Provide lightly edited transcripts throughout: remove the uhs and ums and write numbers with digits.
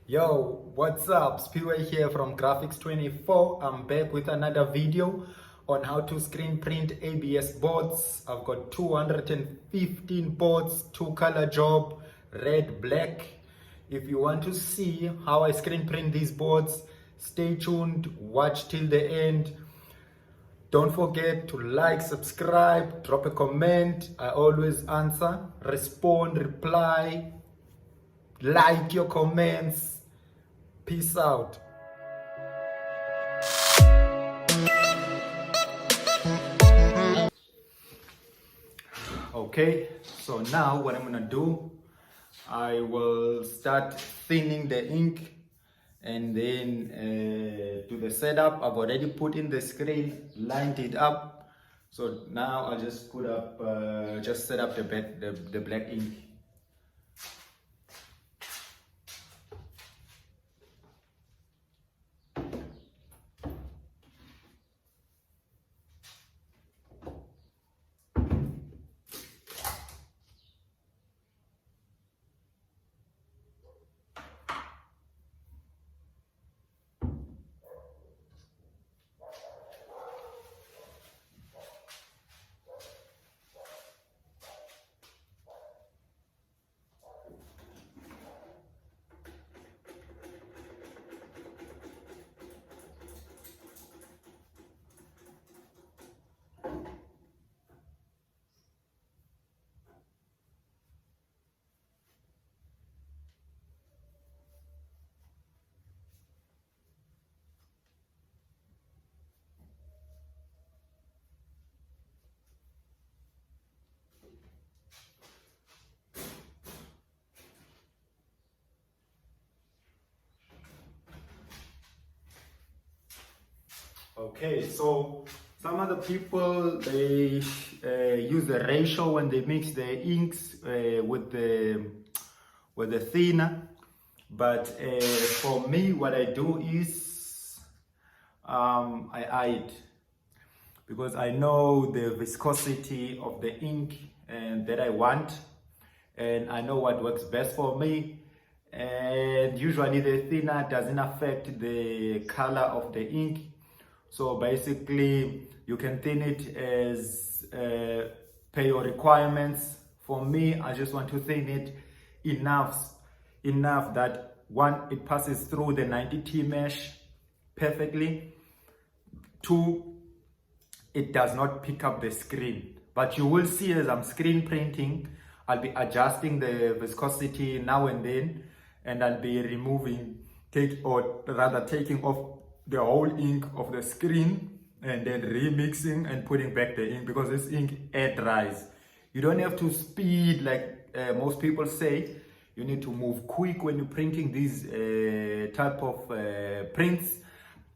Yo, what's up? Spiwe here from Graphics 24. I'm back with another video on how to screen print ABS boards. I've got 215 boards, two color job, red, black. If you want to see how I screen print these boards, stay tuned, watch till the end. Don't forget to like, subscribe, drop a comment. I always answer, respond, reply, like your comments. Peace out. Okay, so now what I'm gonna do, I will start thinning the ink and then do the setup. I've already put in the screen, lined it up. So now I'll just put up, just set up the black ink. Okay, so some other people, they use the ratio when they mix the inks with the thinner, but for me what I do is I add, because I know the viscosity of the ink and that I want, and I know what works best for me. And usually the thinner doesn't affect the color of the ink. So basically you can thin it as per your requirements. For me, I just want to thin it enough that one, it passes through the 90T mesh perfectly. Two, it does not pick up the screen. But you will see as I'm screen printing, I'll be adjusting the viscosity now and then, and I'll be removing, taking off the whole ink of the screen and then remixing and putting back the ink, because this ink air dries. You don't have to speed like most people say. You need to move quick when you're printing these type of prints,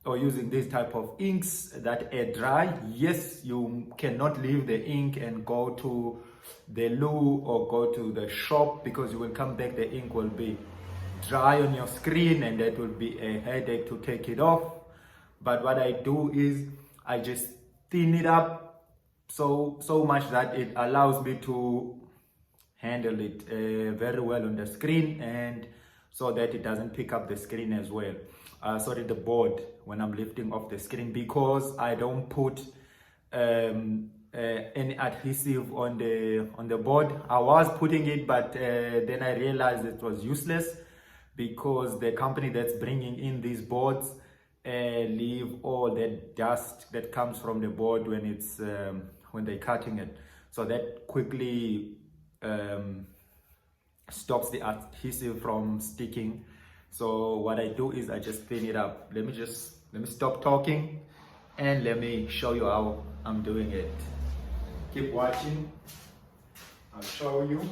or using this type of inks that air dry. Yes, you cannot leave the ink and go to the loo or go to the shop, because you will come back, the ink will be dry on your screen and that will be a headache to take it off. But what I do is I just thin it up so much that it allows me to handle it very well on the screen, and so that it doesn't pick up the screen as well. The board when I'm lifting off the screen, because I don't put any adhesive on the board. I was putting it, but then I realized it was useless, because the company that's bringing in these boards leave all that dust that comes from the board when it's when they're cutting it. So that quickly stops the adhesive from sticking. So what I do is I just thin it up. Let me stop talking and let me show you how I'm doing it. Keep watching, I'll show you.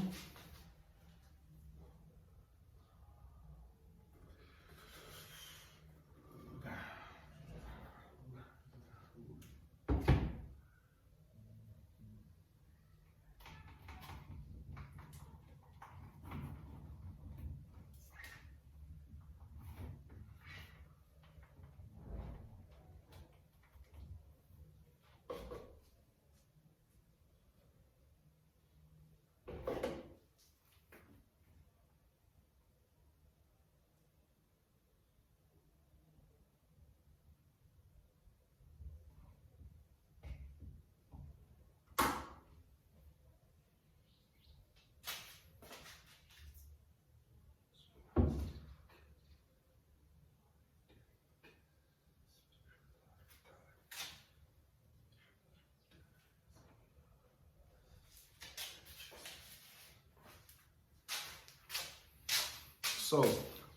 So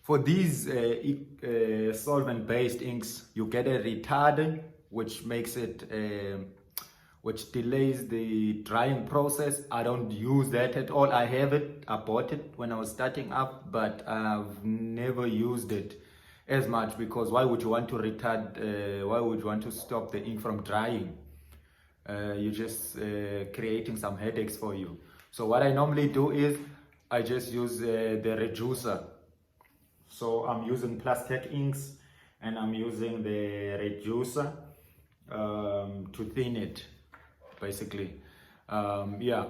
for these solvent-based inks, you get a retardant, which makes it, which delays the drying process. I don't use that at all. I have it, I bought it when I was starting up, but I've never used it as much, because why would you want to retard, why would you want to stop the ink from drying? You're just creating some headaches for you. So what I normally do is I just use the reducer. So I'm using plastic inks and I'm using the reducer to thin it, basically. Yeah,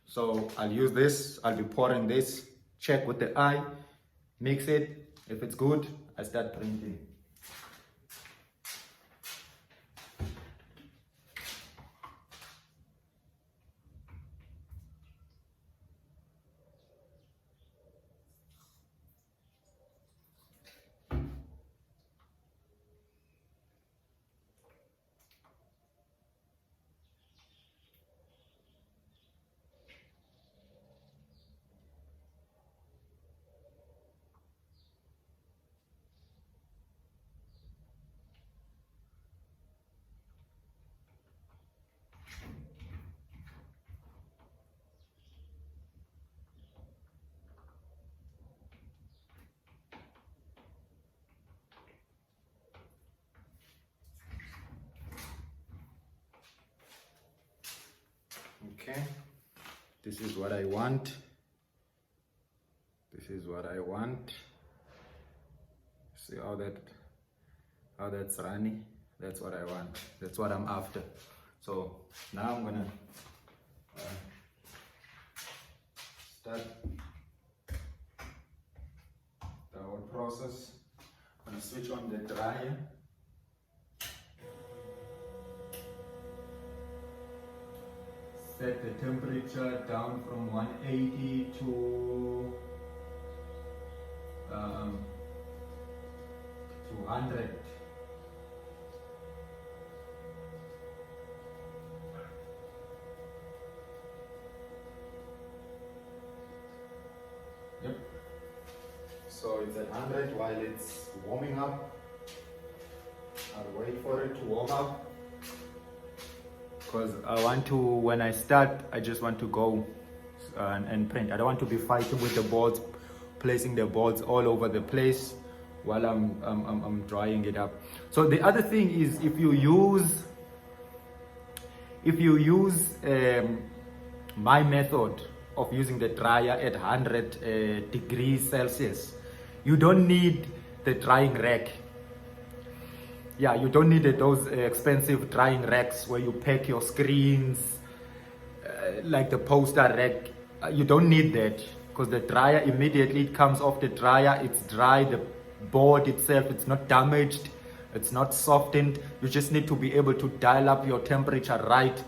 so I'll use this, I'll be pouring this, check with the eye, mix it. If it's good, I start printing. Okay, this is what I want. This is what I want. See how that's running. That's what I want. That's what I'm after. So now I'm gonna start the whole process. I'm gonna switch on the dryer. Set the temperature down from 180 to 100. Yep. So it's at 100 while it's warming up. I'll wait for it to warm up, because I want to, when I start, I just want to go and print. I don't want to be fighting with the boards, placing the boards all over the place while I'm drying it up. So the other thing is, if you use my method of using the dryer at 100 degrees Celsius, you don't need the drying rack. Yeah, you don't need those expensive drying racks where you pack your screens, like the poster rack. You don't need that, because the dryer, immediately it comes off the dryer, it's dry. The board itself, it's not damaged, it's not softened. You just need to be able to dial up your temperature right,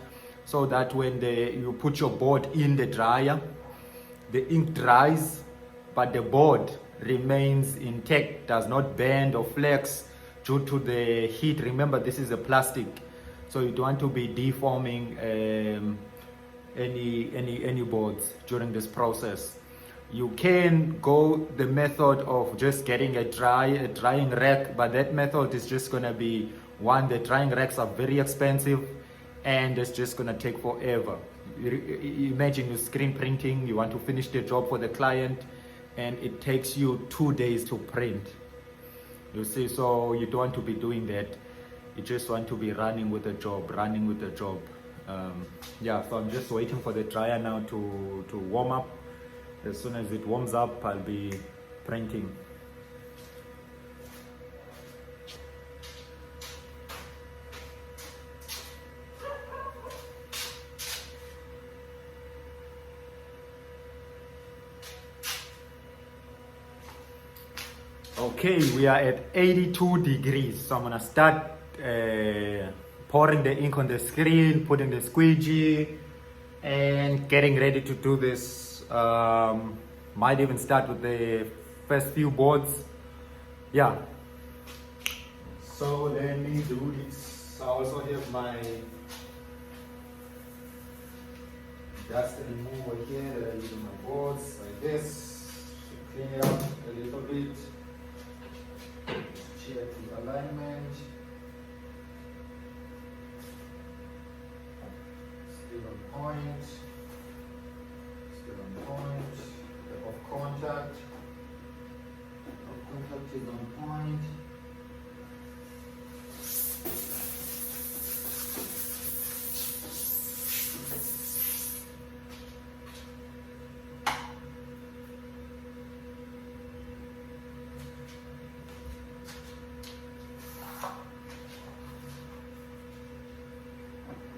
so that when you put your board in the dryer, the ink dries, but the board remains intact, does not bend or flex due to the heat. Remember, this is a plastic, so you don't want to be deforming any boards during this process. You can go the method of just getting a drying rack, but that method is just gonna be, one, the drying racks are very expensive and it's just gonna take forever. Imagine you're screen printing, you want to finish the job for the client, and it takes you 2 days to print. You see, so you don't want to be doing that. You just want to be running with the job. Yeah, so I'm just waiting for the dryer now to warm up. As soon as it warms up, I'll be printing. Okay, we are at 82 degrees, so I'm gonna start pouring the ink on the screen, putting the squeegee, and getting ready to do this. Might even start with the first few boards. Yeah. So let me do this. I also have my dust remover here that I use on my boards, like this. clean it up a little bit. Check the alignment. Still on point. Still on point. The off contact. Off contact is on point.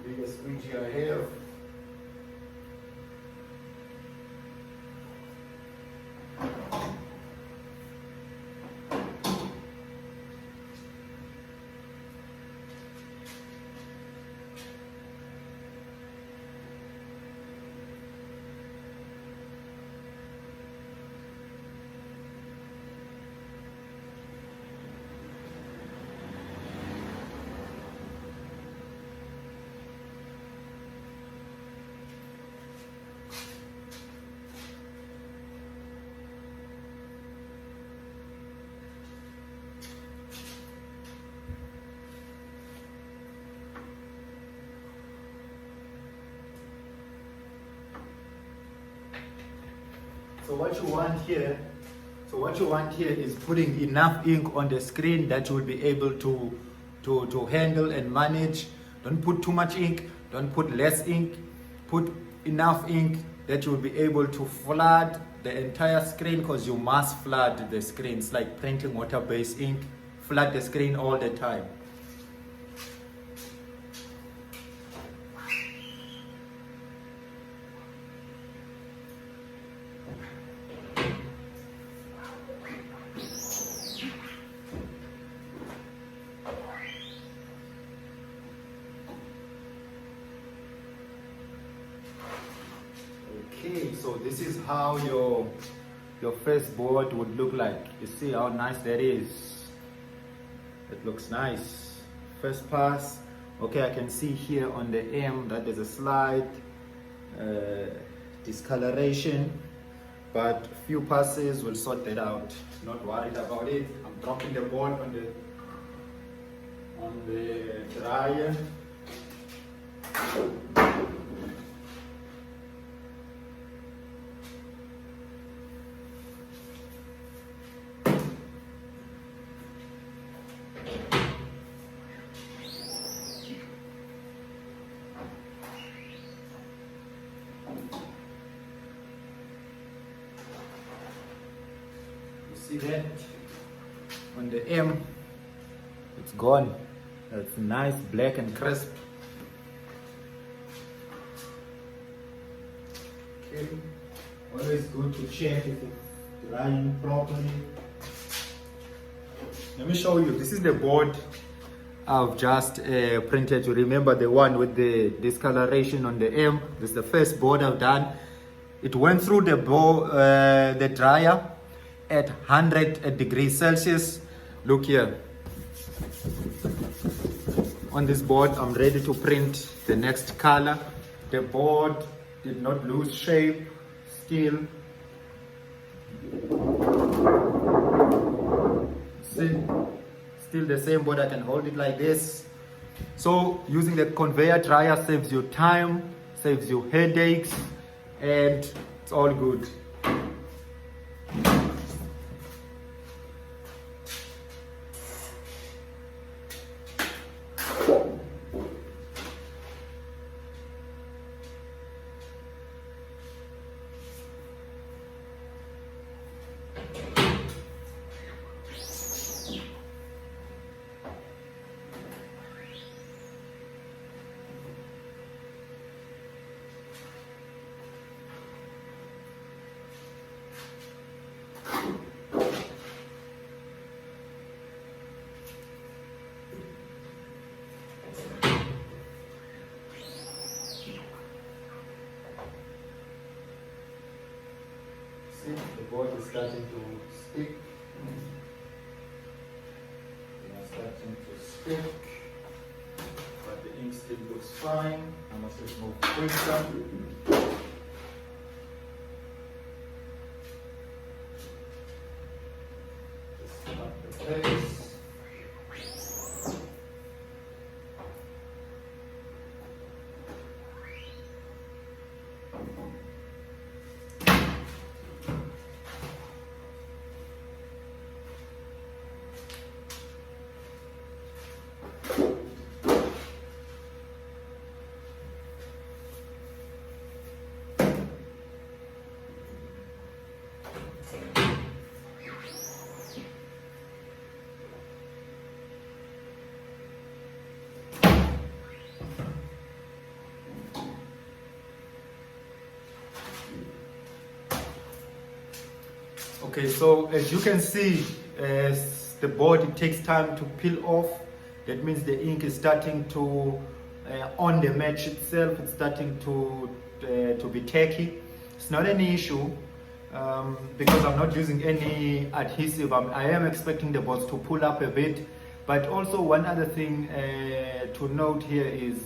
Biggest squeegee I have. So what you want here is putting enough ink on the screen that you will be able to handle and manage. Don't put too much ink, don't put less ink. Put enough ink that you will be able to flood the entire screen, because you must flood the screen. It's like printing water-based ink. Flood the screen all the time. Okay, so this is how your first board would look like. You see how nice that is. It looks nice. First pass. Okay, I can see here on the M that there's a slight discoloration, but few passes will sort that out. Not worried about it. I'm dropping the board on the dryer. See that on the M, it's gone. It's nice, black and crisp. Okay, always good to check if it's drying properly. Let me show you. This is the board I've just printed. You remember the one with the discoloration on the M? This is the first board I've done. It went through the dryer at 100 degrees Celsius. Look here. On this board, I'm ready to print the next color. The board did not lose shape, still. Still the same board. I can hold it like this. So using the conveyor dryer saves you time, saves you headaches, and it's all good. See, the board is starting to stick. They are starting to stick, but the ink still looks fine. I must just move quicker. the base. Okay, so as you can see, as the board, it takes time to peel off. That means the ink is starting to, on the match itself, it's starting to be tacky. It's not an issue because I'm not using any adhesive. I am expecting the boards to pull up a bit. But also one other thing to note here is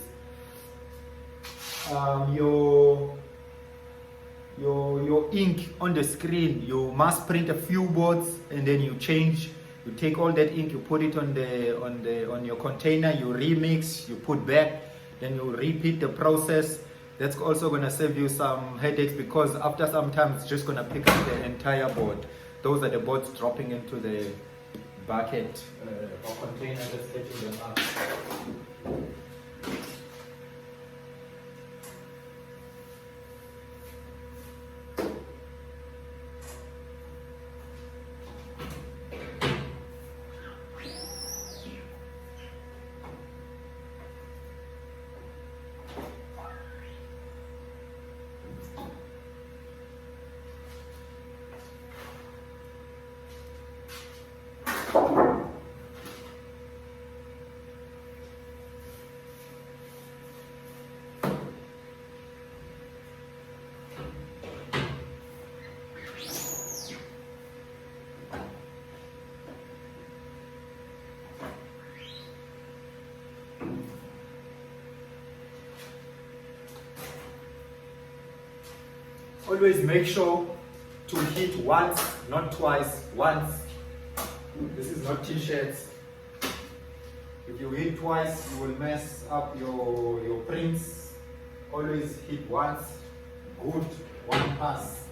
your ink on the screen. You must print a few boards and then you change. You take all that ink, you put it on your container, you remix, you put back, then you repeat the process. That's also gonna save you some headaches because after some time it's just gonna pick up the entire board. Those are the boards dropping into the bucket or container that's taking them up. Always make sure to hit once, not twice, once. This is not t-shirts. If you hit twice, you will mess up your prints. Always hit once, good, one pass.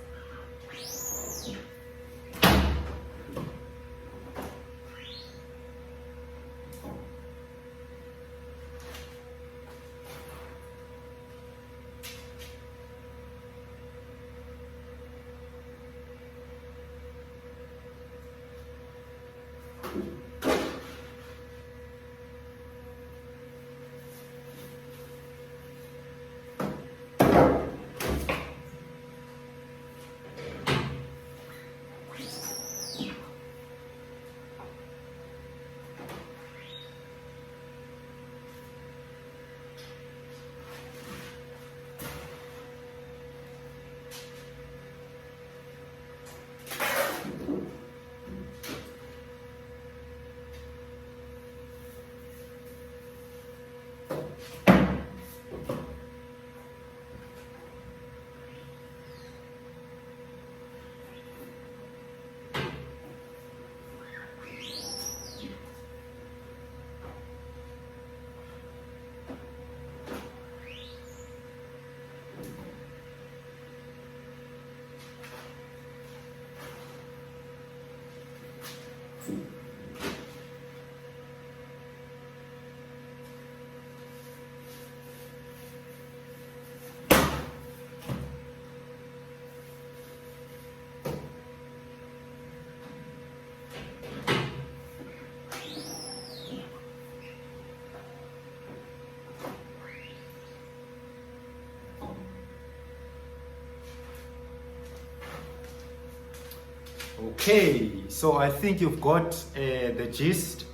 Okay, so I think you've got the gist.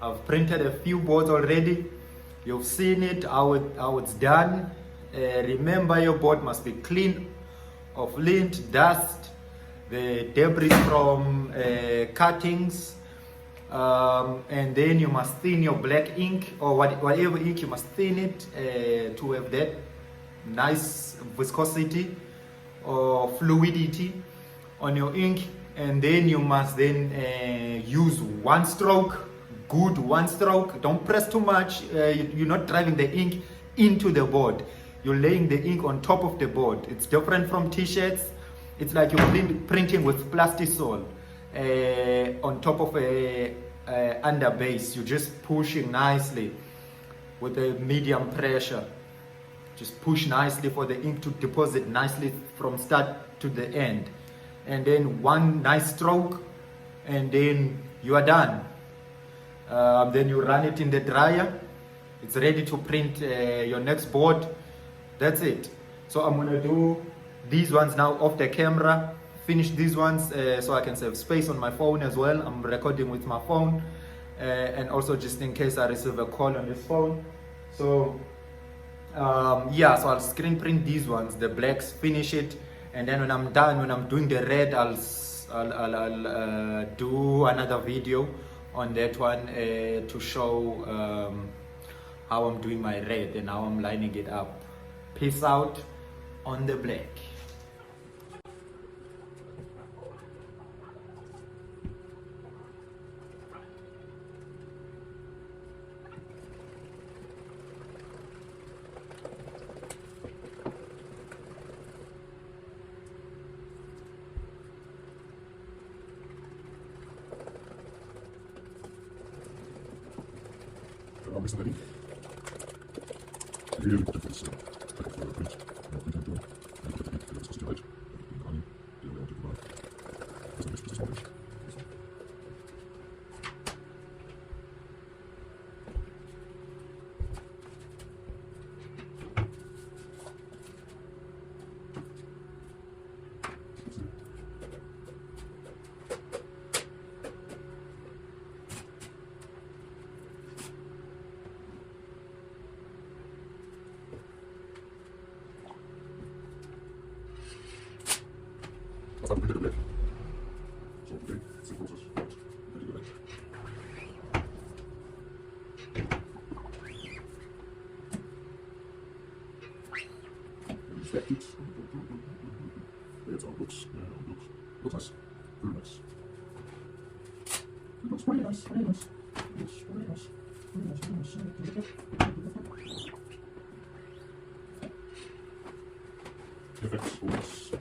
I've printed a few boards already. You've seen it, how it's done. Remember, your board must be clean of lint, dust, the debris from cuttings, and then you must thin your black ink or whatever ink. You must thin it to have that nice viscosity or fluidity on your ink. and then you must then use one stroke, good one stroke. Don't press too much. You're not driving the ink into the board. You're laying the ink on top of the board. It's different from t-shirts. It's like you're printing with plastisol on top of a under base. You're just pushing nicely with a medium pressure. Just push nicely for the ink to deposit nicely from start to the end. And then one nice stroke, and then you are done. Then you run it in the dryer. It's ready to print your next board. That's it. So I'm gonna do these ones now off the camera. Finish these ones so I can save space on my phone as well. I'm recording with my phone, and also just in case I receive a call on this phone. So yeah, so I'll screen print these ones, the blacks, finish it, and then when I'm done, when I'm doing the red, I'll do another video on that one to show how I'm doing my red and how I'm lining it up. Peace out on the black. That's not the black. So, okay, it's the process. Very good. And inspect it. That's how it looks. Yeah, it looks nice. Very nice. It looks very nice, very nice. It looks very nice. Very nice, very nice. Effects, oh yes.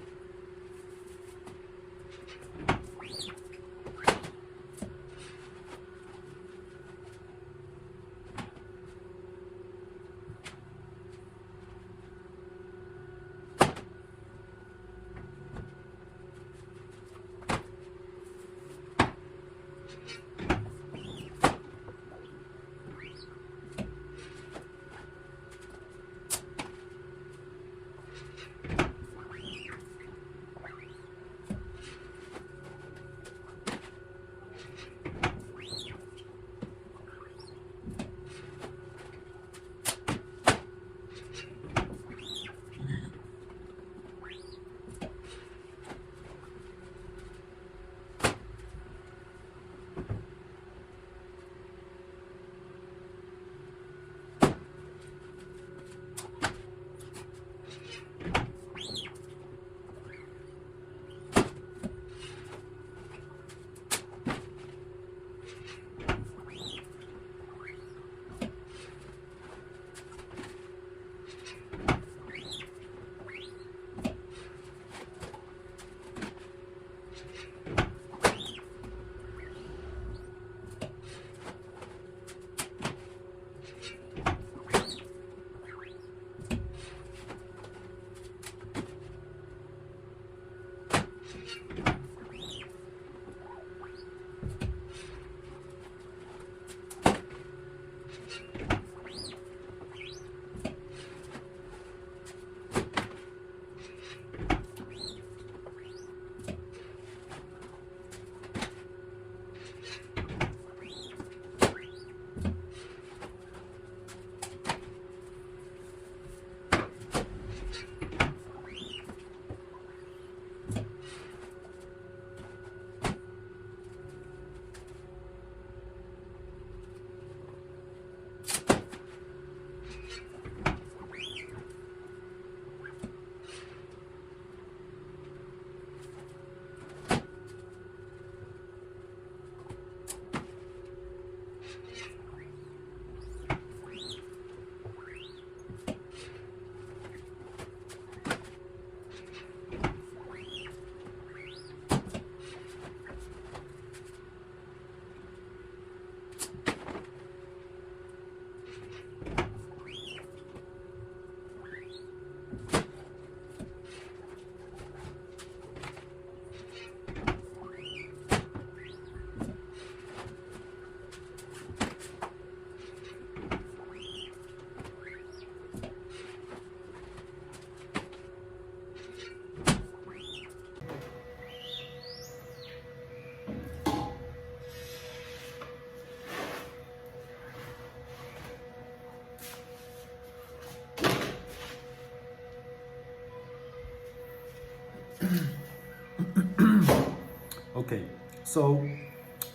So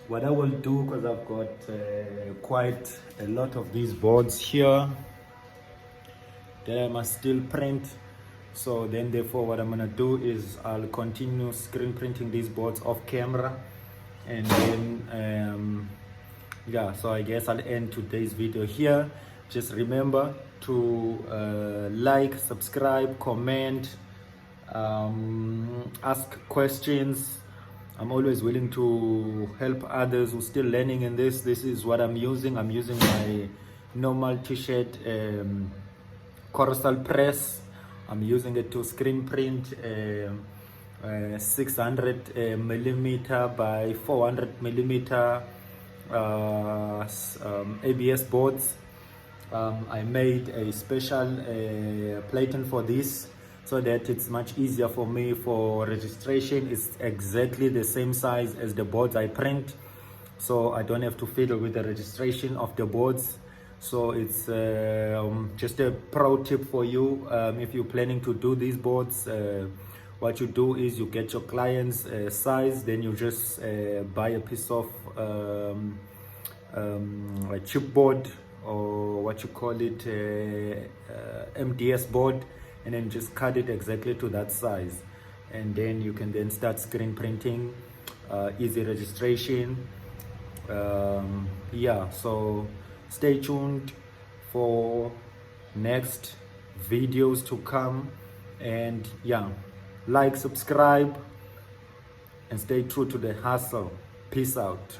what I will do, because I've got quite a lot of these boards here that I must still print, so then therefore what I'm gonna do is I'll continue screen printing these boards off camera, and then yeah, so I guess I'll end today's video here. Just remember to like, subscribe, comment, ask questions. I'm always willing to help others who are still learning in this. This is what I'm using. I'm using my normal t-shirt coastal press. I'm using it to screen print 600 millimeter by 400 millimeter ABS boards. I made a special platen for this, so that it's much easier for me for registration. It's exactly the same size as the boards I print, so I don't have to fiddle with the registration of the boards. So it's just a pro tip for you. If you're planning to do these boards, what you do is you get your client's size, then you just buy a piece of a chipboard, or what you call it, MDS board, and then just cut it exactly to that size, and then you can then start screen printing. Easy registration. Yeah, so stay tuned for next videos to come, and yeah, like, subscribe, and stay true to the hustle. Peace out.